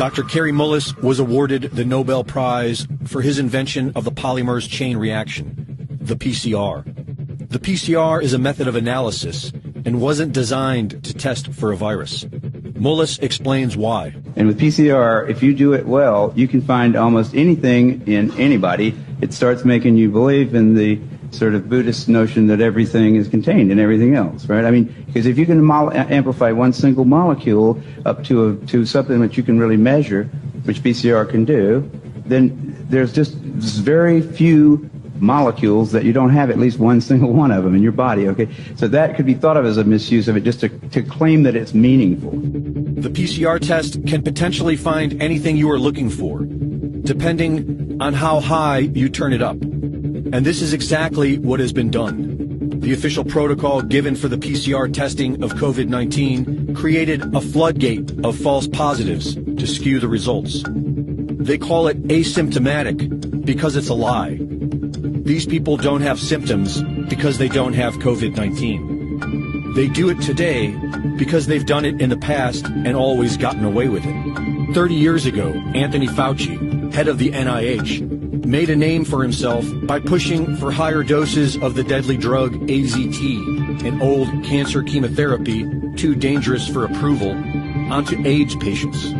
Dr. Kary Mullis was awarded the Nobel Prize for his invention of the polymerase chain reaction, the PCR. The PCR is a method of analysis and wasn't designed to test for a virus. Mullis explains why. And with PCR, if you do it well, you can find almost anything in anybody. It starts making you believe in the sort of Buddhist notion that everything is contained in everything else, right? I mean, because if you can amplify one single molecule up to something that you can really measure, which PCR can do, then there's just very few molecules that you don't have at least one single one of them in your body, okay? So that could be thought of as a misuse of it, just to claim that it's meaningful. The PCR test can potentially find anything you are looking for, depending on how high you turn it up. And this is exactly what has been done. The official protocol given for the PCR testing of COVID-19 created a floodgate of false positives to skew the results. They call it asymptomatic because it's a lie. These people don't have symptoms because they don't have COVID-19. They do it today because they've done it in the past and always gotten away with it. 30 years ago, Anthony Fauci, head of the NIH, made a name for himself by pushing for higher doses of the deadly drug AZT, an old cancer chemotherapy too dangerous for approval, onto AIDS patients.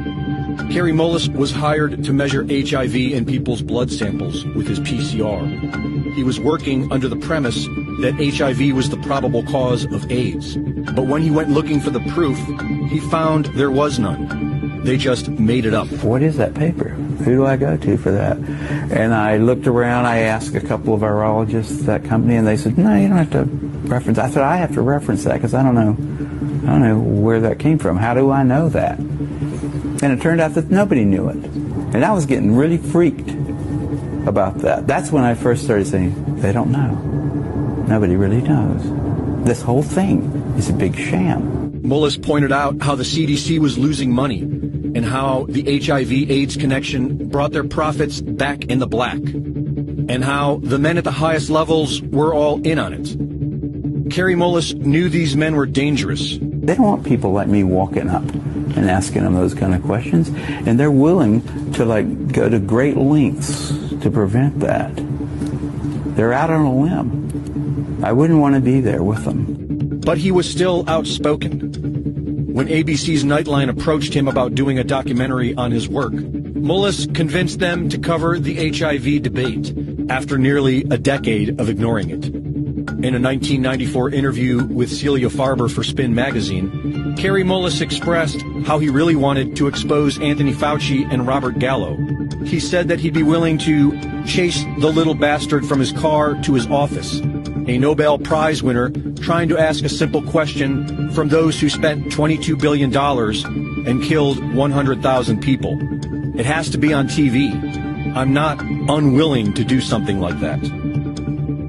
Kary Mullis was hired to measure HIV in people's blood samples with his PCR. He was working under the premise that HIV was the probable cause of AIDS. But when he went looking for the proof, he found there was none. They just made it up. What is that paper? Who do I go to for that? And I looked around, I asked a couple of virologists at that company, and they said, no, you don't have to reference. I said, I have to reference that because I don't know where that came from. How do I know that? And it turned out that nobody knew it. And I was getting really freaked about that. That's when I first started saying, they don't know. Nobody really knows. This whole thing is a big sham. Mullis pointed out how the CDC was losing money and how the HIV-AIDS connection brought their profits back in the black, and how the men at the highest levels were all in on it. Kary Mullis knew these men were dangerous. They don't want people like me walking up and asking them those kind of questions, and they're willing to go to great lengths to prevent that. They're out on a limb. I wouldn't want to be there with them. But he was still outspoken. When ABC's Nightline approached him about doing a documentary on his work, Mullis convinced them to cover the HIV debate after nearly a decade of ignoring it. In a 1994 interview with Celia Farber for Spin magazine, Kary Mullis expressed how he really wanted to expose Anthony Fauci and Robert Gallo. He said that he'd be willing to chase the little bastard from his car to his office, a Nobel Prize winner trying to ask a simple question from those who spent $22 billion and killed 100,000 people. It has to be on TV. I'm not unwilling to do something like that.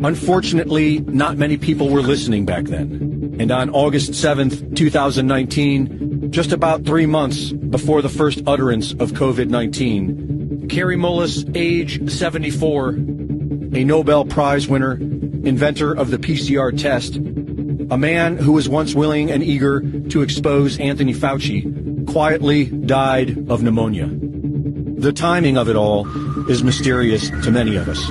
Unfortunately, not many people were listening back then. And on August 7th, 2019, just about 3 months before the first utterance of COVID-19, Kary Mullis, age 74, a Nobel Prize winner, inventor of the PCR test, a man who was once willing and eager to expose Anthony Fauci, quietly died of pneumonia. The timing of it all is mysterious to many of us.